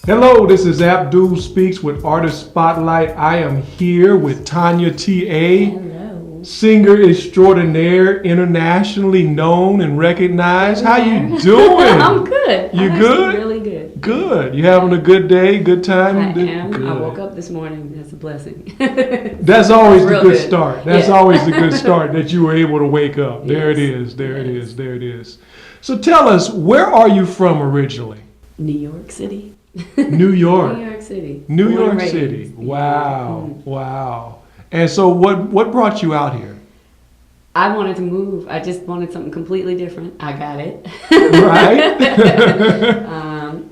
Hello, this is Abdul Speaks with Artist Spotlight. I am here with Tanya T.A., Hello. singer extraordinaire, internationally known and recognized. How you doing? I'm good. You I'm good? Really good. Good. You having a good day, good time? I am. Good. I woke up this morning. That's a blessing. That's always the Real good good. start. That's Yeah. always the good start that you were able to wake up. There it Yes. is. There it Yes. is. There it is. So tell us, where are you from originally? New York City. New York. New York City. New Born and York raised. City. Wow. Mm. Wow. And so what brought you out here? I wanted to move. I just wanted something completely different. I got it. Right?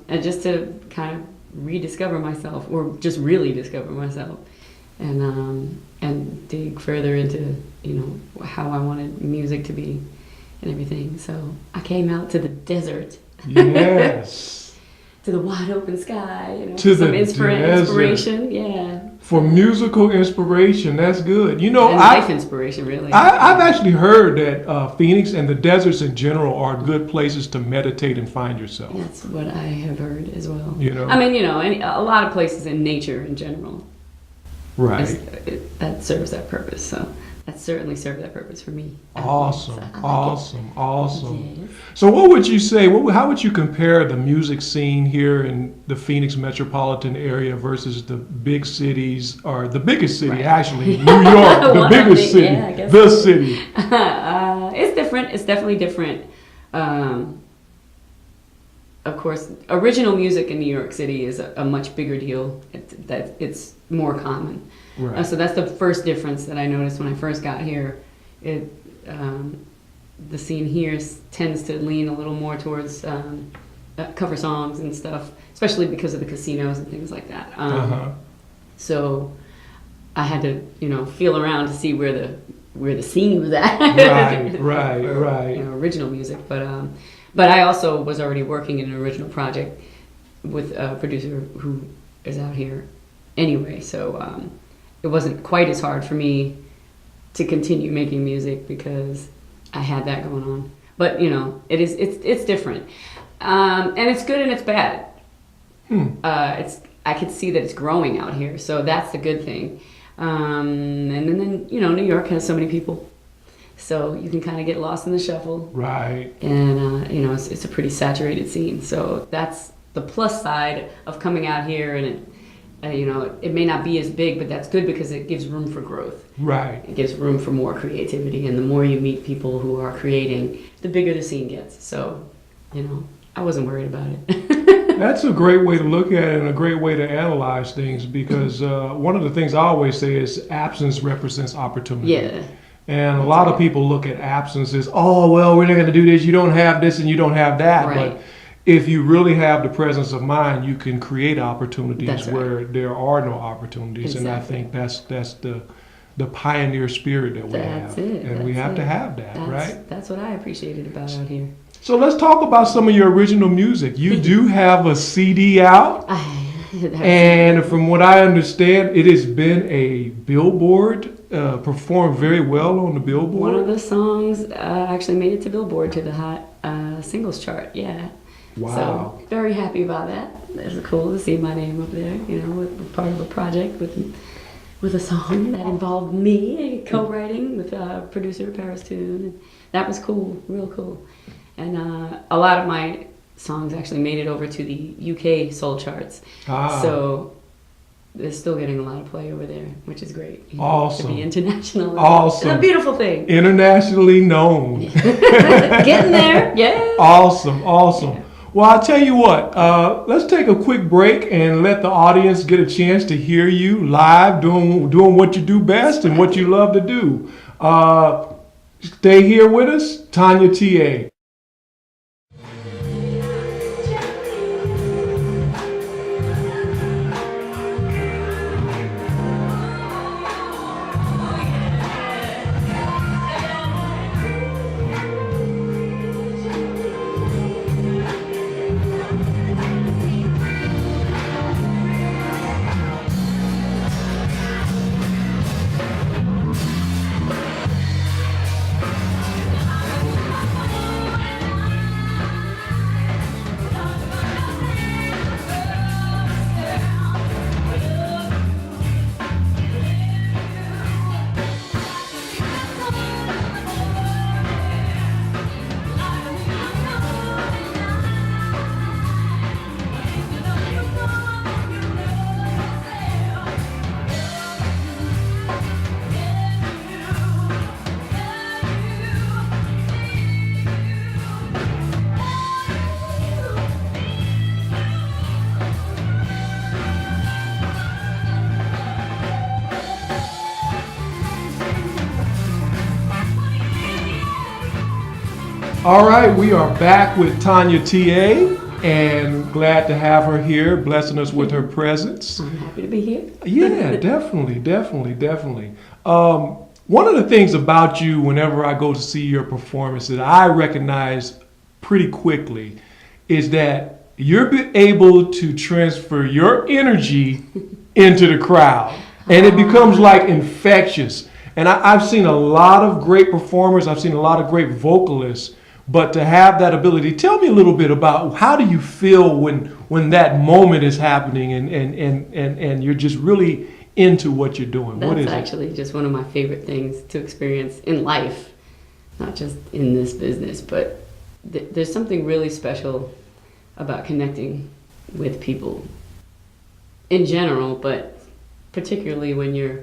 And just to kind of rediscover myself, or just really discover myself, and dig further into how I wanted music to be and everything. So I came out to the desert. Yes. To the wide open sky, To some the inspiration, yeah. For musical inspiration, that's good. And life inspiration, really. I've actually heard that Phoenix and the deserts in general are good places to meditate and find yourself. That's what I have heard as well. I mean, a lot of places in nature in general. Right. That serves that purpose. So that certainly served that purpose for me. Awesome. Awesome. Yes. So what would you say, how would you compare the music scene here in the Phoenix metropolitan area versus the big cities, or the biggest city, Right. actually, New York, the biggest city, yeah, I guess the so. city? It's different. It's definitely different. Of course, original music in New York City is a much bigger deal. It's more common. Right. So that's the first difference that I noticed when I first got here. The scene here tends to lean a little more towards cover songs and stuff, especially because of the casinos and things like that. So I had to, feel around to see where the scene was at. Right. Original music, but I also was already working in an original project with a producer who is out here anyway. So it wasn't quite as hard for me to continue making music because I had that going on. But it's different, and it's good and it's bad. I could see that it's growing out here, so that's the good thing. And then New York has so many people, so you can kind of get lost in the shuffle. Right. And it's a pretty saturated scene, so that's the plus side of coming out here. And it may not be as big, but that's good because it gives room for growth. Right. It gives room for more creativity, and the more you meet people who are creating, the bigger the scene gets. So, I wasn't worried about it. That's a great way to look at it and a great way to analyze things, because one of the things I always say is absence represents opportunity. Yeah. And a lot of people look at absence as, oh, well, we're not going to do this. You don't have this and you don't have that. Right. But if you really have the presence of mind, you can create opportunities That's right. where there are no opportunities. Exactly. And I think that's the pioneer spirit that we That's have. it. And we have to have that, right? That's what I appreciated about out here. So let's talk about some of your original music. You do have a CD out. And from what I understand, it has been a Billboard, performed very well on the Billboard. One of the songs actually made it to Billboard, to the hot singles chart. Yeah. Wow. So very happy about that. It's cool to see my name up there. With part of a project with a song that involved me co-writing with producer Paris Toon, and that was cool, real cool. And a lot of my songs actually made it over to the UK soul charts. So they're still getting a lot of play over there, which is great. Awesome. To be international. Awesome. It's a beautiful thing. Internationally known. Getting there, yeah. Awesome. Yeah. Well, I'll tell you what, let's take a quick break and let the audience get a chance to hear you live doing what you do best and what you love to do. Stay here with us, Tanya T.A. All right, we are back with Tanya Tiet, and glad to have her here, blessing us with her presence. I'm happy to be here. Yeah, definitely. One of the things about you, whenever I go to see your performances, I recognize pretty quickly, is that you're able to transfer your energy into the crowd, and it becomes like infectious. And I've seen a lot of great performers, I've seen a lot of great vocalists, but to have that ability, tell me a little bit about how do you feel when that moment is happening and you're just really into what you're doing. What is That's actually just one of my favorite things to experience in life, not just in this business, but there's something really special about connecting with people in general, but particularly when you're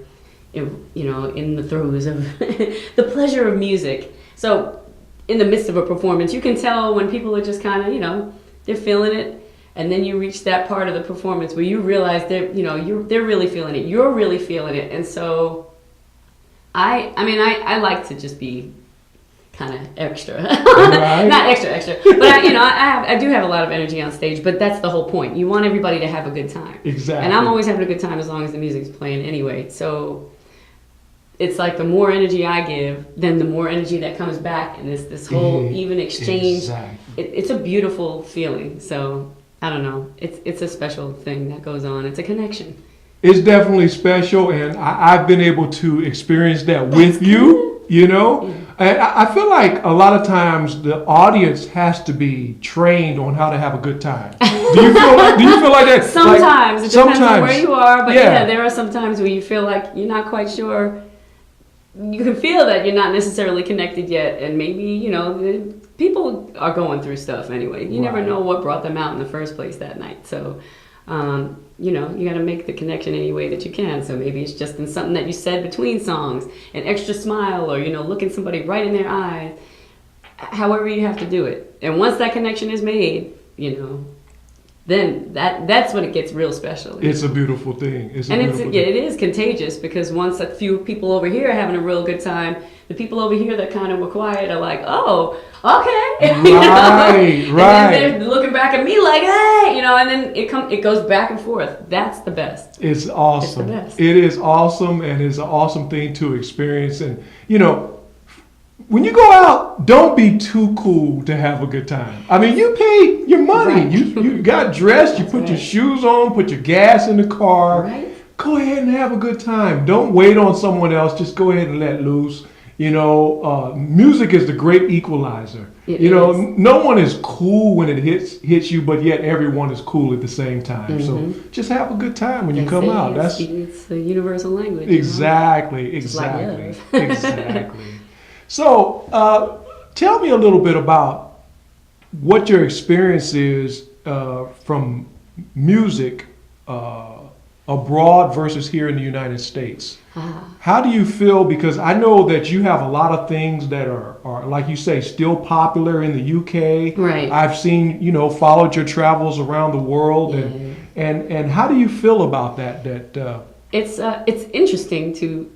in the throes of the pleasure of music. So in the midst of a performance, you can tell when people are just kind of, they're feeling it. And then you reach that part of the performance where you realize they're really feeling it. You're really feeling it. And so I like to just be kind of extra. Right. Not extra, but I do have a lot of energy on stage, but that's the whole point. You want everybody to have a good time. Exactly. And I'm always having a good time as long as the music's playing anyway. So it's like the more energy I give, then the more energy that comes back, and this whole even exchange. Exactly. It's a beautiful feeling. So I don't know. It's a special thing that goes on. It's a connection. It's definitely special, and I've been able to experience that with you. Yeah. And I feel like a lot of times the audience has to be trained on how to have a good time. Do you feel like that? Sometimes it depends on where you are, but yeah, there are some times where you feel like you're not quite sure. You can feel that you're not necessarily connected yet, and maybe people are going through stuff anyway. You never know what brought them out in the first place that night. So, you got to make the connection any way that you can. So maybe it's just in something that you said between songs, an extra smile, or looking somebody right in their eyes. However you have to do it, and once that connection is made, then that's when it gets real special. It's a beautiful thing. It is contagious, because once a few people over here are having a real good time, the people over here that kind of were quiet are like, oh, okay. Right. And then they're looking back at me like, hey, and then it goes back and forth. That's the best. It's awesome. It's the best. It is awesome, and it's an awesome thing to experience. And when you go out, don't be too cool to have a good time. I mean, you paid your money. Right. You got dressed. You put your shoes on. Put your gas in the car. Right. Go ahead and have a good time. Don't wait on someone else. Just go ahead and let loose. Music is the great equalizer. It is. No one is cool when it hits you, but yet everyone is cool at the same time. So just have a good time when you come out. It's a universal language. Exactly. Like Exactly. So, tell me a little bit about what your experience is from music abroad versus here in the United States. How do you feel? Because I know that you have a lot of things that are like you say, still popular in the UK. Right. I've seen, followed your travels around the world, and how do you feel about that? It's interesting to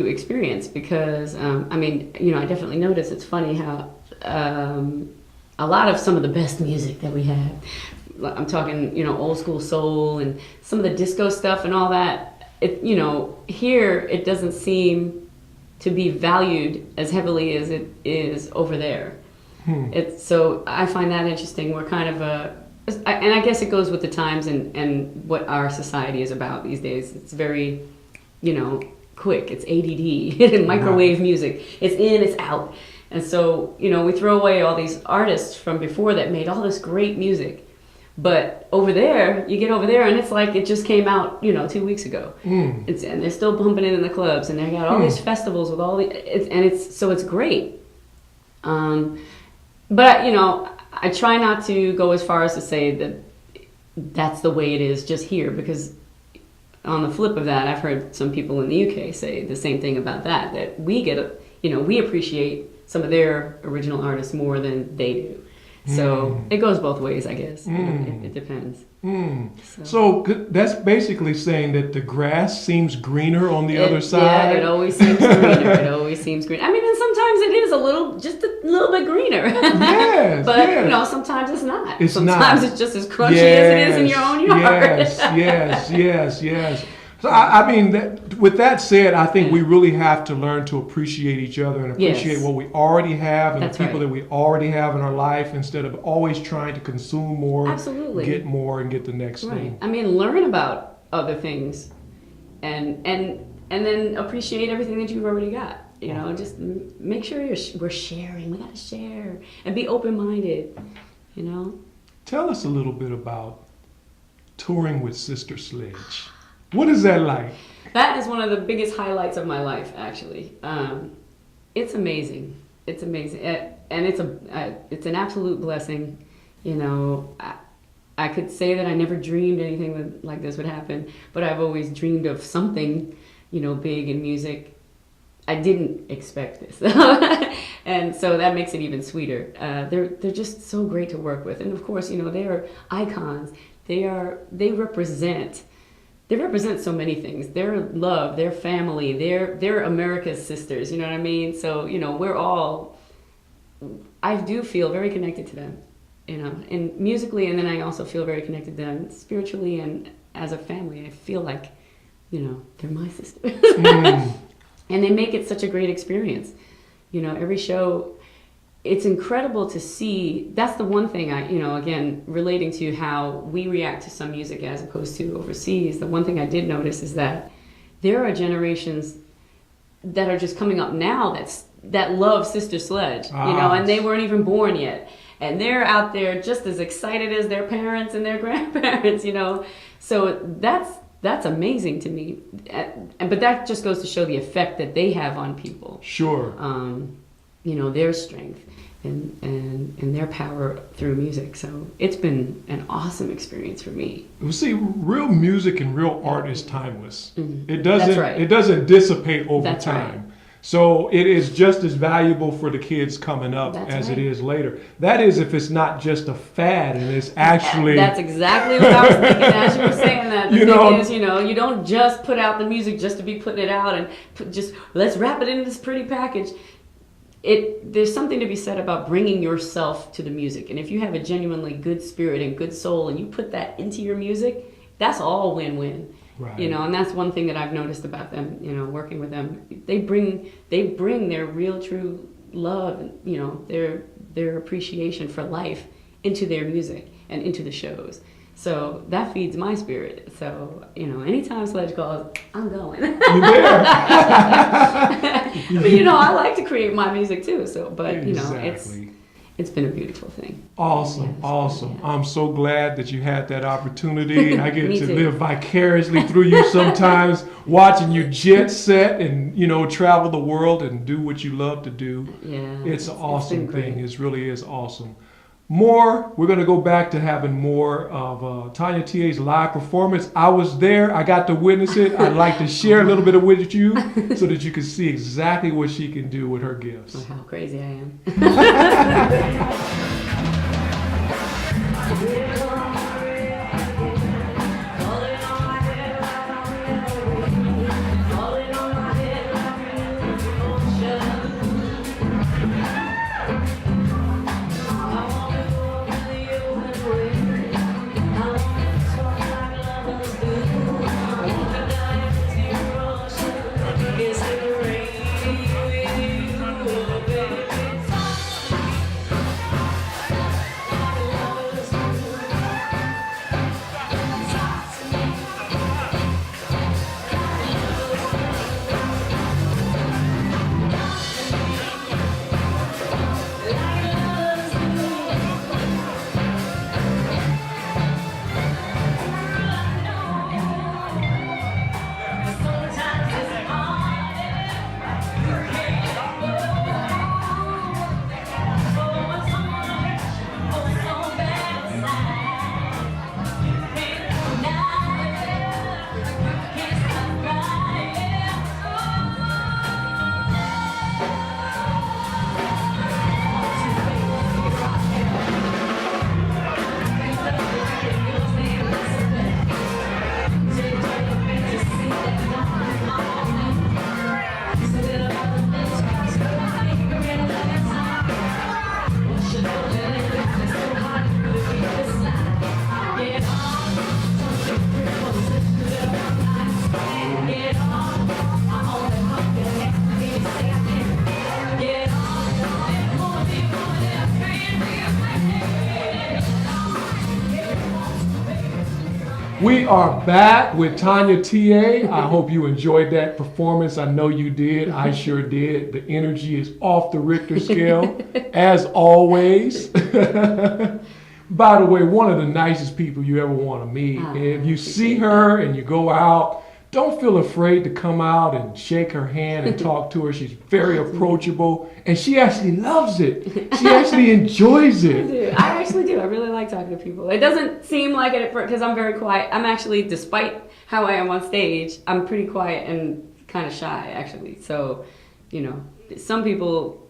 experience, because I definitely notice. It's funny how a lot of some of the best music that we have, I'm talking old school soul and some of the disco stuff and all that, here it doesn't seem to be valued as heavily as it is over there. So I find that interesting. We're kind of and I guess it goes with the times and what our society is about these days. It's very quick. It's ADD, microwave music. It's in, it's out. And so, we throw away all these artists from before that made all this great music. But over there, you get over there and it's like it just came out, 2 weeks ago. And they're still pumping it in the clubs, and they got all these festivals with all it's great. But I try not to go as far as to say that that's the way it is just here, because on the flip of that, I've heard some people in the UK say the same thing about that we get we appreciate some of their original artists more than they do. So it goes both ways, I guess. It depends. So that's basically saying that the grass seems greener on the other side. Yeah, it always seems greener. It always seems green. And sometimes sometimes it is just a little bit greener. Yes, but yes. Sometimes it's not. It's sometimes not. it's just as crunchy as it is in your own yard. Yes. So I mean, with that said, I think we really have to learn to appreciate each other and appreciate what we already have and That's the people right. that we already have in our life instead of always trying to consume more, Absolutely. get more, and get the next Right. thing. I mean, learn about other things, and then appreciate everything that you've already got. Just make sure we're sharing. We gotta share and be open-minded. Tell us a little bit about touring with Sister Sledge. What is that like? That is one of the biggest highlights of my life, actually. It's amazing. It's amazing, and it's an absolute blessing. I could say that I never dreamed anything like this would happen, but I've always dreamed of something, big in music. I didn't expect this, and so that makes it even sweeter. They're just so great to work with, and of course, they are icons. They represent so many things. They're love, they're family, they're America's sisters. You know what I mean? So I do feel very connected to them, and musically, and then I also feel very connected to them spiritually and as a family. I feel like, they're my sisters. And they make it such a great experience. Every show, it's incredible to see. That's the one thing again, relating to how we react to some music as opposed to overseas, the one thing I did notice is that there are generations that are just coming up now that love Sister Sledge, and they weren't even born yet. And they're out there just as excited as their parents and their grandparents, So that's amazing to me. But that just goes to show the effect that they have on people. Sure. Their strength and their power through music. So it's been an awesome experience for me. Well, see, real music and real art is timeless. Mm-hmm. It doesn't. That's right. It doesn't dissipate over That's time. right. So it is just as valuable for the kids coming up That's as right. it is later. That is, if it's not just a fad and it's actually. That's exactly what I was thinking as you were saying that. The thing is, you don't just put out the music just to be putting it out and just let's wrap it in this pretty package. There's something to be said about bringing yourself to the music, and if you have a genuinely good spirit and good soul, and you put that into your music, that's all win-win. Right. And that's one thing that I've noticed about them. Working with them, they bring their real, true love, and their appreciation for life into their music and into the shows. So that feeds my spirit. So, anytime Sledge calls, I'm going. You're there. But, I like to create my music too. So, but, Exactly. it's been a beautiful thing. Awesome, Yes, awesome. yeah. I'm so glad that you had that opportunity. I get Me to too. live vicariously through you sometimes, watching you jet set and, travel the world and do what you love to do. Yeah. It's an awesome been great. thing. It really is awesome. We're going to go back to having more of Tanya Tiet's live performance. I was there. I got to witness it. I'd like to share a little bit of it with you so that you can see exactly what she can do with her gifts. Oh, how crazy I am. We are back with Tanya Tiet. I hope you enjoyed that performance. I know you did. I sure did. The energy is off the Richter scale, as always. By the way, one of the nicest people you ever want to meet. If you see her and you go out, don't feel afraid to come out and shake her hand and talk to her. She's very approachable, and she actually loves it. She actually enjoys it. I actually do. I really like talking to people. It doesn't seem like it because I'm very quiet. I'm actually, despite how I am on stage, I'm pretty quiet and kind of shy, actually. So, you know, some people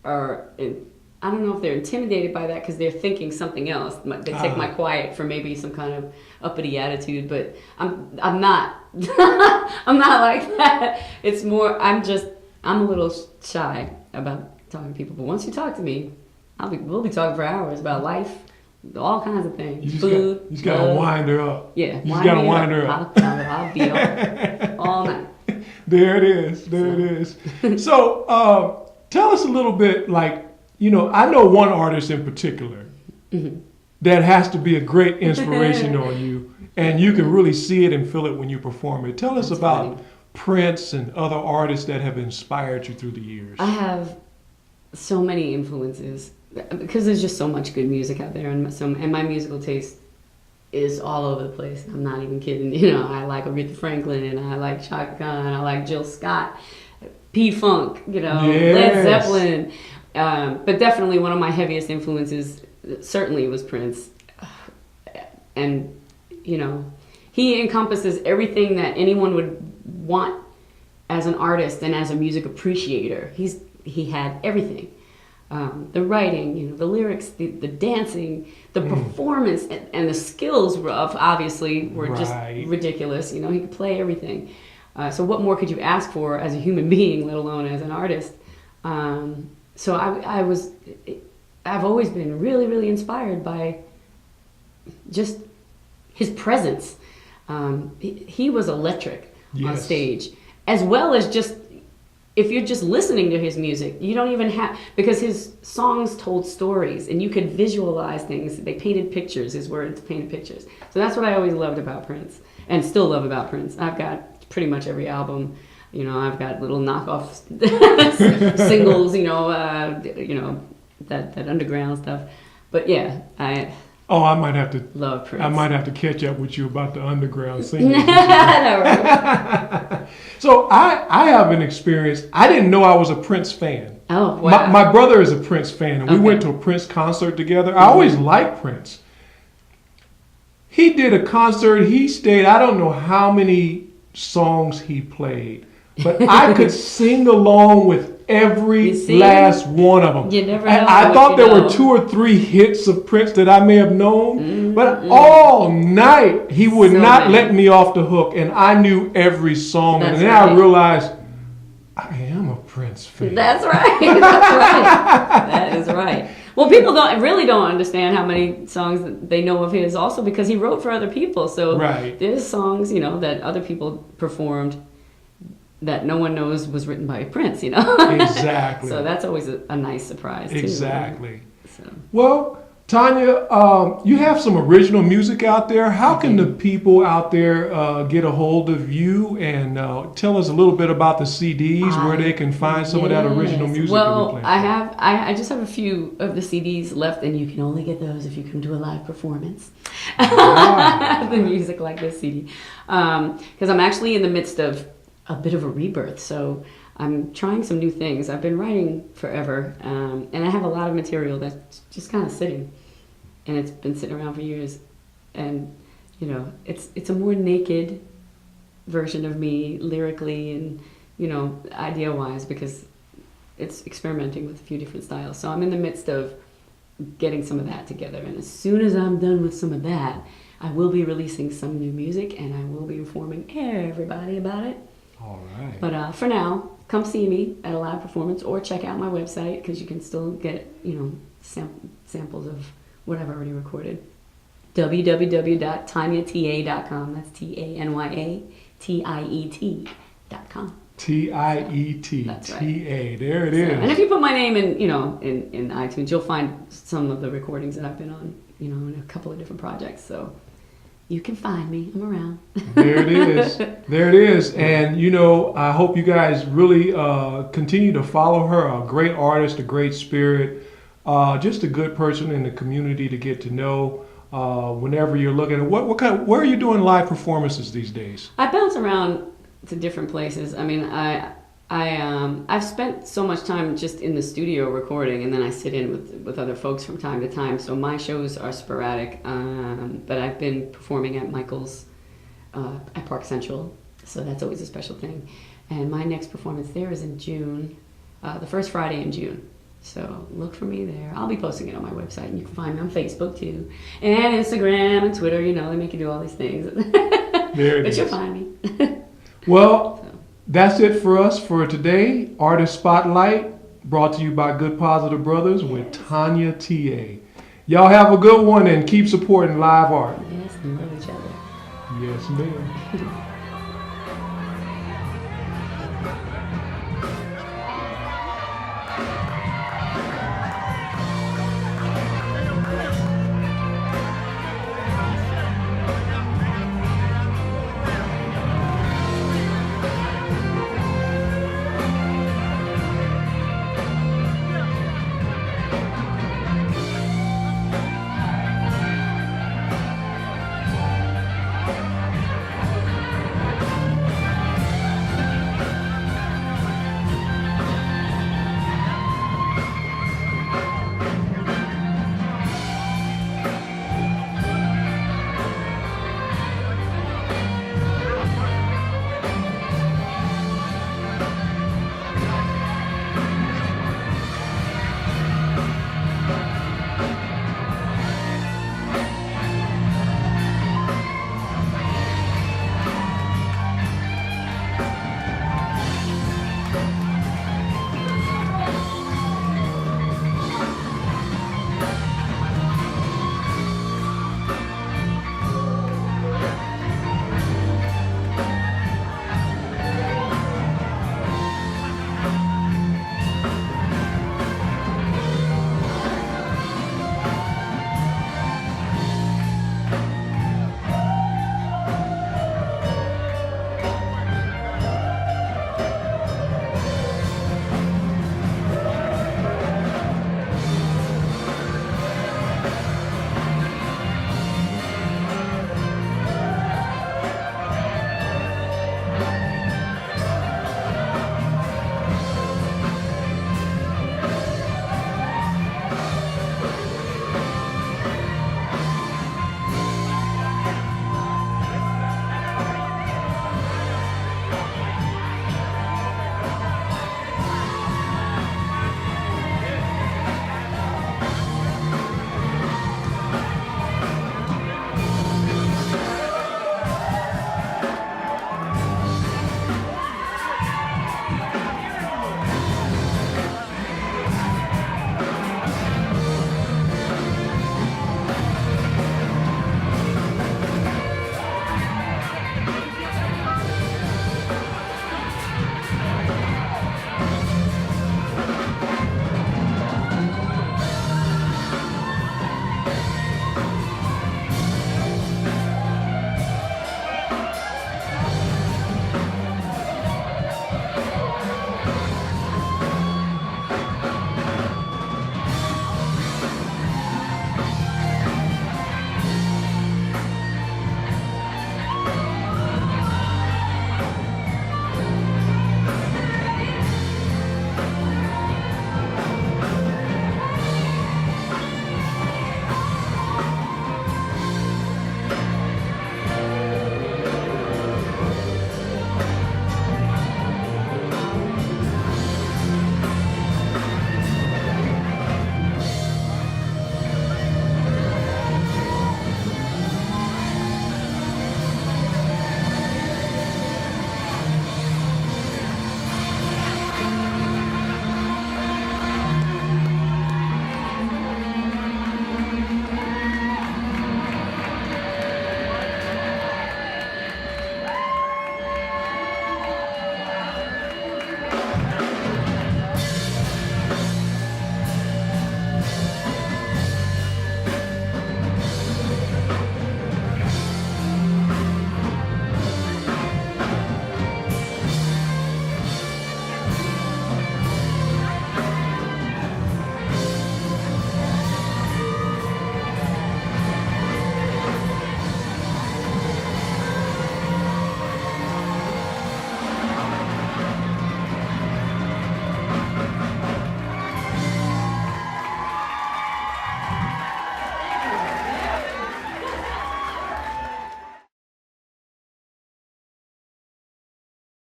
are, I don't know if they're intimidated by that because they're thinking something else. They take my quiet for maybe some kind of uppity attitude, but I'm not. I'm not like that. It's more, I'm a little shy about talking to people. But once you talk to me, we'll be talking for hours about life, all kinds of things. Food. You just gotta wind her up. Yeah. You just gotta wind her up. I'll be up all night. There it is. There it is. So, tell us a little bit, like, you know, I know one artist in particular that has to be a great inspiration on you, and you can really see it and feel it when you perform it. Tell us about Prince and other artists that have inspired you through the years. I have so many influences because there's just so much good music out there, and my musical taste is all over the place. I'm not even kidding. You know, I like Aretha Franklin, and I like Chaka Khan, I like Jill Scott, P-Funk, you know, Led Zeppelin. But definitely one of my heaviest influences certainly was Prince. And, you know, he encompasses everything that anyone would want as an artist and as a music appreciator. He had everything. The writing, you know, the lyrics, the dancing, the performance, and the skills obviously were just ridiculous. You know, he could play everything. So what more could you ask for as a human being, let alone as an artist? So I've always been really, really inspired by just his presence. He was electric on stage, as well as just, if you're just listening to his music, you don't even have, because his songs told stories and you could visualize things. They painted pictures, his words painted pictures. So that's what I always loved about Prince, and still love about Prince. I've got pretty much every album. You know, I've got little knockoff singles, you know, that underground stuff. But yeah, I might have to love Prince. I might have to catch up with you about the underground singles. So I have an experience. I didn't know I was a Prince fan. Oh, wow. My brother is a Prince fan, and we went to a Prince concert together. I always liked Prince. He did a concert. He stayed, I don't know how many songs he played, but I could sing along with every last one of them. You never and know I thought there know. were 2 or 3 hits of Prince that I may have known, but all night he would not let me off the hook, and I knew every song. That's and then I realized I am a Prince fan. That's right. That's right. That is right. Well, people don't understand how many songs that they know of his, also because he wrote for other people. So there's songs, you know, that other people performed that no one knows was written by Prince, you know. Exactly. So that's always a nice surprise too. Exactly. So. Well, Tanya, you have some original music out there. How can the people out there get a hold of you, and tell us a little bit about the CDs, where they can find some of that original music? Well, I just have a few of the CDs left, and you can only get those if you come to a live performance. The music like this CD, because I'm actually in the midst of a bit of a rebirth. So I'm trying some new things. I've been writing forever, and I have a lot of material that's just kind of sitting, and it's been sitting around for years. And you know, it's a more naked version of me lyrically and, you know, idea-wise, because it's experimenting with a few different styles. So I'm in the midst of getting some of that together, and as soon as I'm done with some of that, I will be releasing some new music, and I will be informing everybody about it. All right. But for now, come see me at a live performance, or check out my website, because you can still get, you know, samples of what I've already recorded. www.tanyatiet.com. That's TANYATIET.com. TIET. That's right. TA. There it is. And if you put my name in, you know, in iTunes, you'll find some of the recordings that I've been on, you know, in a couple of different projects. So you can find me. I'm around. There it is. There it is. And, you know, I hope you guys really continue to follow her. A great artist, a great spirit, just a good person in the community to get to know. Whenever you're looking at where are you doing live performances these days? I bounce around to different places. I mean, I've spent so much time just in the studio recording, and then I sit in with other folks from time to time. So my shows are sporadic, but I've been performing at Michael's at Park Central, so that's always a special thing. And my next performance there is in June, the first Friday in June. So look for me there. I'll be posting it on my website, and you can find me on Facebook too, and Instagram and Twitter. You know, they make you do all these things. There it but is. you'll find me. Well, that's it for us for today. Artist Spotlight, brought to you by Good Positive Brothers with Tanya Tiet. Y'all have a good one and keep supporting live art. Yes, and love each other. Yes, ma'am.